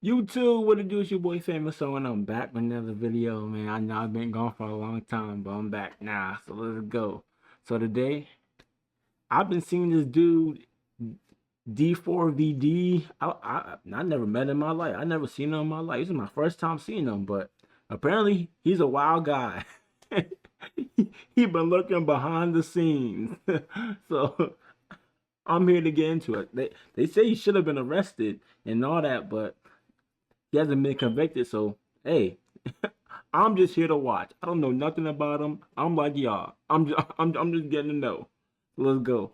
YouTube, what it do? It's your boy FamousO, and I'm back with another video, man. I know I've been gone for a long time, but I'm back now, so let's go. So today, I've been seeing this dude, d4vd. I never met him in my life. I never seen him in my life. This is my first time seeing him, but apparently he's a wild guy. He been lurking behind the scenes. So I'm here to get into it. They say he should have been arrested and all that, but he hasn't been convicted, so hey, I'm just here to watch. I don't know nothing about him. I'm like y'all. I'm just getting to know. Let's go.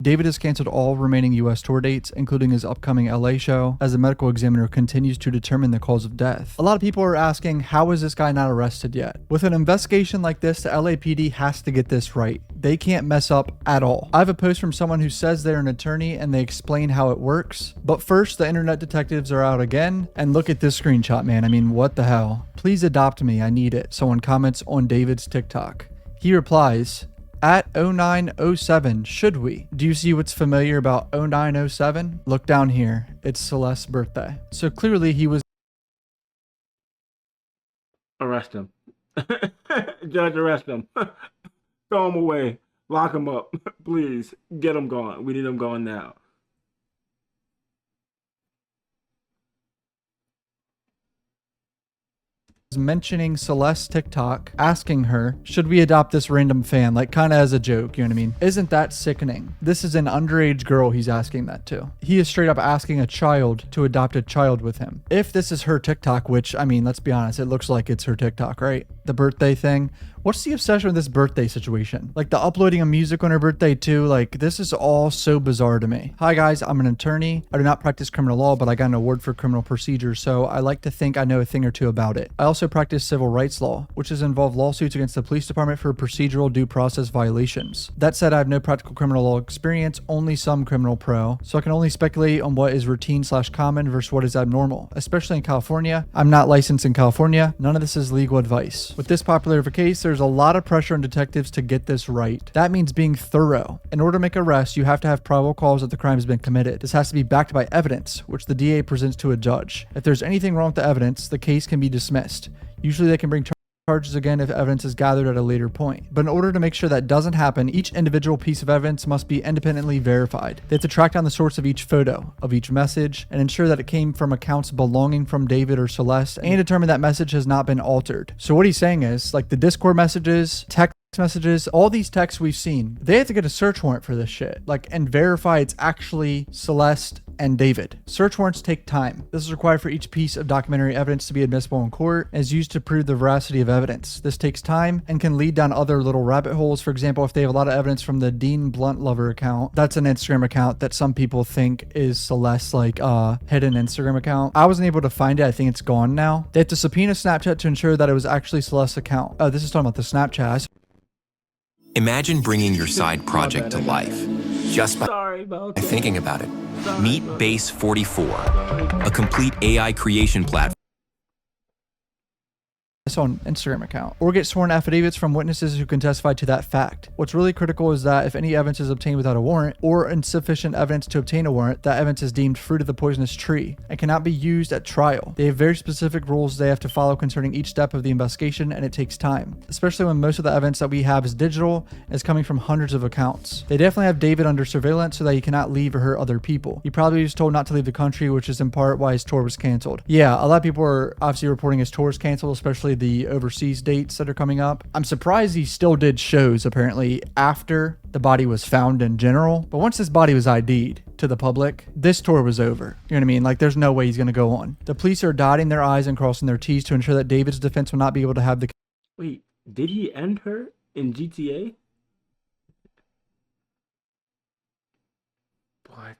David has canceled all remaining U.S. tour dates, including his upcoming LA show, as the medical examiner continues to determine the cause of death. A lot of people are asking, how is this guy not arrested yet? With an investigation like this, the LAPD has to get this right. They can't mess up at all. I have a post from someone who says they're an attorney and they explain how it works. But first, the internet detectives are out again. And look at this screenshot, man. I mean, what the hell? Please adopt me. I need it. Someone comments on David's TikTok. He replies, at 0907, should we? Do you see what's familiar about 0907? Look down here. It's Celeste's birthday. So clearly he was Arrest him. Judge, arrest him. Throw him away. Lock him up. Please get him gone. We need him gone now. mentioning Celeste's TikTok, asking her, should we adopt this random fan? Like kind of as a joke, you know what I mean? Isn't that sickening? This is an underage girl he's asking that to. He is straight up asking a child to adopt a child with him. If this is her TikTok, which, I mean, let's be honest, it looks like it's her TikTok, right? The birthday thing. What's the obsession with this birthday situation? Like the uploading of music on her birthday too, like this is all so bizarre to me. Hi guys, I'm an attorney. I do not practice criminal law, but I got an award for criminal procedure, so I like to think I know a thing or two about it. I also practice civil rights law, which has involved lawsuits against the police department for procedural due process violations. That said, I have no practical criminal law experience, only some criminal pro, so I can only speculate on what is routine/common versus what is abnormal, especially in California. I'm not licensed in California. None of this is legal advice. With this popular of a case, there's a lot of pressure on detectives to get this right. That means being thorough. In order to make arrests, you have to have probable cause that the crime has been committed. This has to be backed by evidence, which the DA presents to a judge. If there's anything wrong with the evidence, the case can be dismissed. Usually they can bring charges again if evidence is gathered at a later point. But in order to make sure that doesn't happen, each individual piece of evidence must be independently verified. They have to track down the source of each photo, of each message, and ensure that it came from accounts belonging from David or Celeste, and determine that message has not been altered. So what he's saying is, like the Discord messages, text messages, all these texts we've seen, they have to get a search warrant for this shit, like, and verify it's actually Celeste and David. Search warrants take time. This is required for each piece of documentary evidence to be admissible in court and is used to prove the veracity of evidence. This takes time and can lead down other little rabbit holes. For example, if they have a lot of evidence from the Dean Blunt Lover account, that's an Instagram account that some people think is Celeste's like hidden Instagram account. I wasn't able to find it. I think it's gone now. They have to subpoena Snapchat to ensure that it was actually Celeste's account. Oh, this is talking about the Snapchat. Imagine bringing your side project to life just by thinking about it. Meet Base 44, a complete AI creation platform. On Instagram account, or get sworn affidavits from witnesses who can testify to that fact. What's really critical is that if any evidence is obtained without a warrant or insufficient evidence to obtain a warrant, that evidence is deemed fruit of the poisonous tree and cannot be used at trial. They have very specific rules they have to follow concerning each step of the investigation, and it takes time, especially when most of the evidence that we have is digital and is coming from hundreds of accounts. They definitely have David under surveillance so that he cannot leave or hurt other people. He probably was told not to leave the country, which is in part why his tour was canceled. Yeah, a lot of people are obviously reporting his tour is canceled, especially the overseas dates that are coming up. I'm surprised he still did shows apparently after the body was found in general, but once this body was ID'd to the public, this tour was over. You know what I mean? Like there's no way he's going to go on. The police are dotting their I's and crossing their T's to ensure that David's defense will not be able to have the... Wait, did he end her in GTA? What?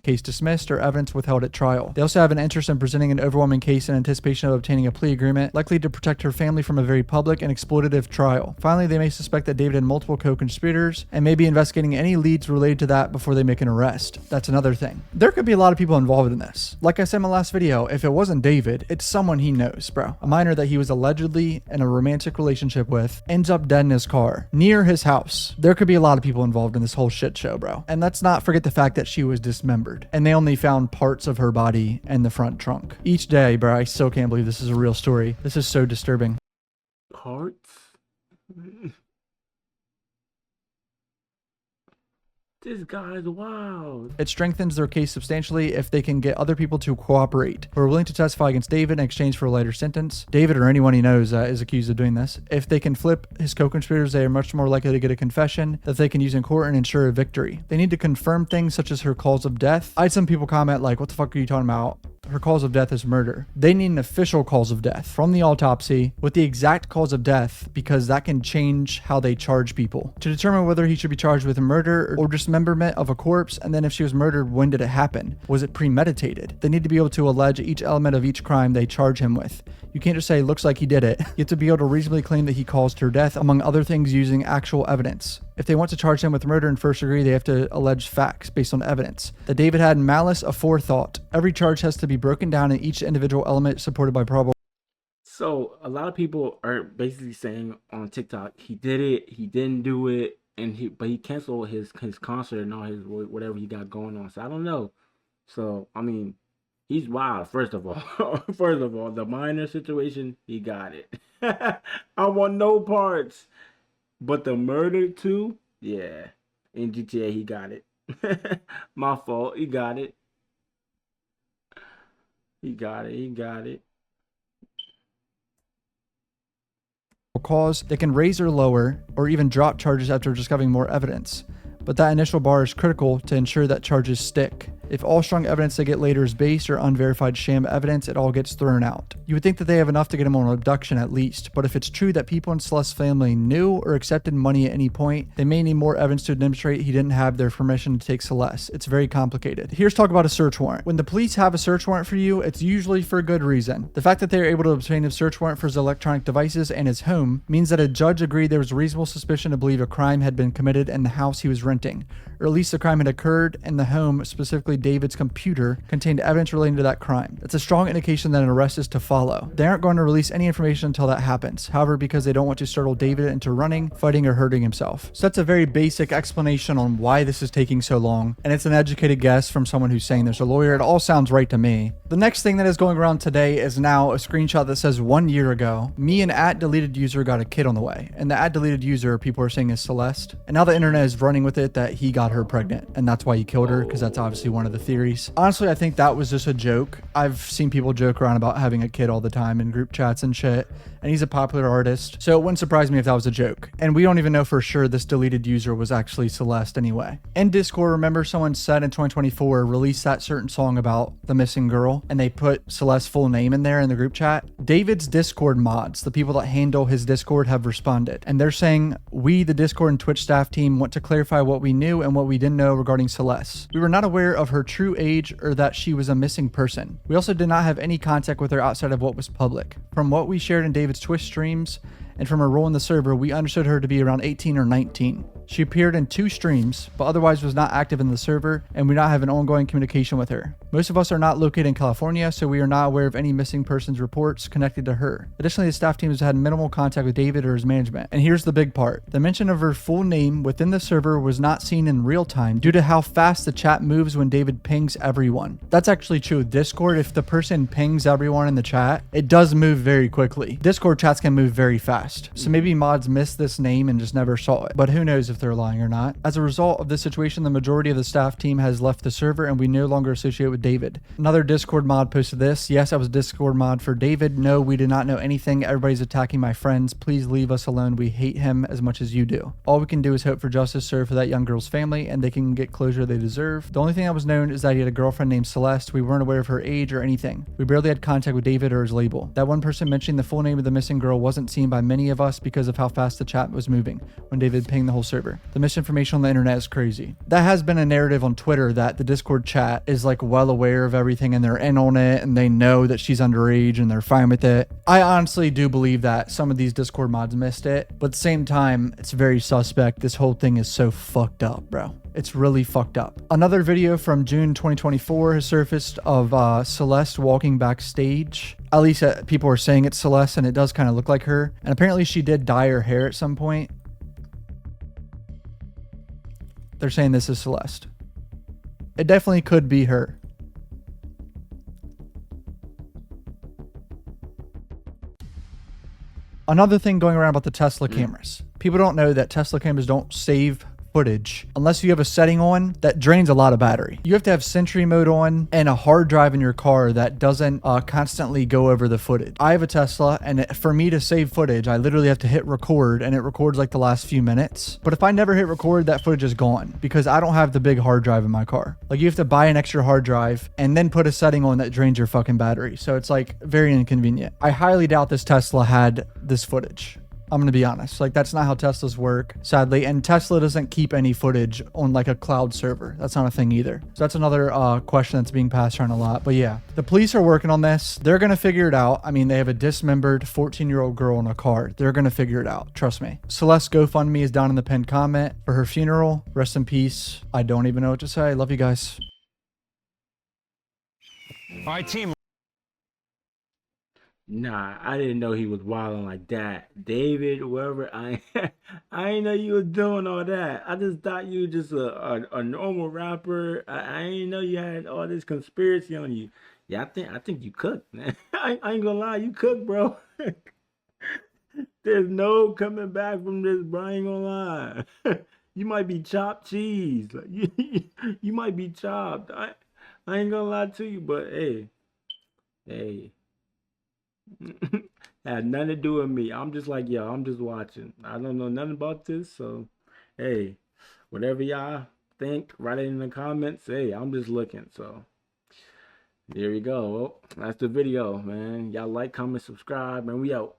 case dismissed or evidence withheld at trial. They also have an interest in presenting an overwhelming case in anticipation of obtaining a plea agreement, likely to protect her family from a very public and exploitative trial. Finally, they may suspect that David had multiple co-conspirators and may be investigating any leads related to that before they make an arrest. That's another thing. There could be a lot of people involved in this. Like I said in my last video, if it wasn't David, it's someone he knows, bro. A minor that he was allegedly in a romantic relationship with ends up dead in his car near his house. There could be a lot of people involved in this whole shit show, bro. And let's not forget the fact that she was dismembered and they only found parts of her body and the front trunk. Each day, bro, I still can't believe this is a real story. This is so disturbing. Parts? This guy's wild. It strengthens their case substantially if they can get other people to cooperate, who are willing to testify against David in exchange for a lighter sentence. David or anyone he knows is accused of doing this. If they can flip his co-conspirators, they are much more likely to get a confession that they can use in court and ensure a victory. They need to confirm things such as her cause of death. I had some people comment like, what the fuck are you talking about? Her cause of death is murder. They need an official cause of death from the autopsy with the exact cause of death, because that can change how they charge people. To determine whether he should be charged with murder or dismemberment of a corpse, and then if she was murdered, when did it happen? Was it premeditated? They need to be able to allege each element of each crime they charge him with. You can't just say, looks like he did it. You have to be able to reasonably claim that he caused her death, among other things, using actual evidence. If they want to charge him with murder in first degree, they have to allege facts based on evidence. That David had malice aforethought. Every charge has to be broken down in each individual element supported by probable. So a lot of people are basically saying on TikTok, he did it, he didn't do it, but he canceled his concert and all his whatever he got going on. So I don't know. So I mean, he's wild. First of all, the minor situation, he got it. I want no parts. But the murder too, yeah. In GTA, he got it. My fault. He got it. He got it. Cause, they can raise or lower or even drop charges after discovering more evidence. But that initial bar is critical to ensure that charges stick. If all strong evidence they get later is based or unverified sham evidence, it all gets thrown out. You would think that they have enough to get him on abduction at least, but if it's true that people in Celeste's family knew or accepted money at any point, they may need more evidence to demonstrate he didn't have their permission to take Celeste. It's very complicated. Here's talk about a search warrant. When the police have a search warrant for you, it's usually for a good reason. The fact that they are able to obtain a search warrant for his electronic devices and his home means that a judge agreed there was reasonable suspicion to believe a crime had been committed in the house he was renting, or at least the crime had occurred in the home, specifically David's computer contained evidence relating to that crime. That's a strong indication that an arrest is to follow. They aren't going to release any information until that happens. However, because they don't want to startle David into running, fighting, or hurting himself. So that's a very basic explanation on why this is taking so long, and it's an educated guess from someone who's saying there's a lawyer. It all sounds right to me. The next thing that is going around today is now a screenshot that says 1 year ago, me and @deleted_user got a kid on the way, and the @deleted_user people are saying is Celeste, and now the internet is running with it that he got her pregnant, and that's why he killed her, because that's obviously one of the theories. Honestly, I think that was just a joke. I've seen people joke around about having a kid all the time in group chats and shit, and he's a popular artist, so it wouldn't surprise me if that was a joke. And we don't even know for sure this deleted user was actually Celeste anyway. In Discord, remember someone said in 2024, release that certain song about the missing girl, and they put Celeste's full name in there in the group chat? David's Discord mods, the people that handle his Discord, have responded, and they're saying, we, the Discord and Twitch staff team, want to clarify what we knew and what we didn't know regarding Celeste. We were not aware of her true age or that she was a missing person. We also did not have any contact with her outside of what was public. From what we shared in David's Twitch streams and from her role in the server, we understood her to be around 18 or 19. She appeared in 2 streams, but otherwise was not active in the server, and we not have an ongoing communication with her. Most of us are not located in California, so we are not aware of any missing persons reports connected to her. Additionally, the staff team has had minimal contact with David or his management. And here's the big part. The mention of her full name within the server was not seen in real time due to how fast the chat moves when David pings everyone. That's actually true. Discord, if the person pings everyone in the chat, it does move very quickly. Discord chats can move very fast. So maybe mods missed this name and just never saw it. But who knows if they're lying or not. As a result of this situation, the majority of the staff team has left the server and we no longer associate with David. Another Discord mod posted this. Yes, I was a Discord mod for David. No, we did not know anything. Everybody's attacking my friends. Please leave us alone. We hate him as much as you do. All we can do is hope for justice served for that young girl's family and they can get closure they deserve. The only thing that was known is that he had a girlfriend named Celeste. We weren't aware of her age or anything. We barely had contact with David or his label. That one person mentioning the full name of the missing girl wasn't seen by many of us because of how fast the chat was moving when David pinged the whole server. whatever. The misinformation on the internet is crazy. That has been a narrative on Twitter that the Discord chat is like well aware of everything and they're in on it and they know that she's underage and they're fine with it. I honestly do believe that some of these Discord mods missed it, but at the same time, it's very suspect. This whole thing is so fucked up, bro. It's really fucked up. Another video from June 2024 has surfaced of Celeste walking backstage. At least people are saying it's Celeste, and it does kind of look like her. And apparently she did dye her hair at some point. They're saying this is Celeste. It definitely could be her. Another thing going around about the Tesla cameras. People don't know that Tesla cameras don't save footage unless you have a setting on that drains a lot of battery. You have to have Sentry mode on and a hard drive in your car that doesn't constantly go over the footage. I have a Tesla, and for me to save footage, I literally have to hit record, and it records like the last few minutes. But if I never hit record, that footage is gone because I don't have the big hard drive in my car. Like, you have to buy an extra hard drive and then put a setting on that drains your fucking battery. So it's like very inconvenient. I highly doubt this Tesla had this footage. I'm going to be honest. Like, that's not how Teslas work, sadly. And Tesla doesn't keep any footage on like a cloud server. That's not a thing either. So that's another question that's being passed around a lot. But yeah, the police are working on this. They're going to figure it out. I mean, they have a dismembered 14-year-old girl in a car. They're going to figure it out. Trust me. Celeste GoFundMe is down in the pinned comment for her funeral. Rest in peace. I don't even know what to say. Love you guys. All right, team. Nah, I didn't know he was wilding like that. David, whoever, I didn't know you was doing all that. I just thought you were just a normal rapper. I didn't know you had all this conspiracy on you. Yeah, I think you cook, man. I ain't gonna lie, you cook, bro. There's no coming back from this, bro. I ain't gonna lie. You might be chopped cheese. Like, you might be chopped. I ain't gonna lie to you, but hey. Had nothing to do with me. I'm just like, yo, I'm just watching. I don't know nothing about this, so hey, whatever y'all think, write it in the comments. Hey, I'm just looking. So there we go. Well, that's the video, man. Y'all like, comment, subscribe, and we out.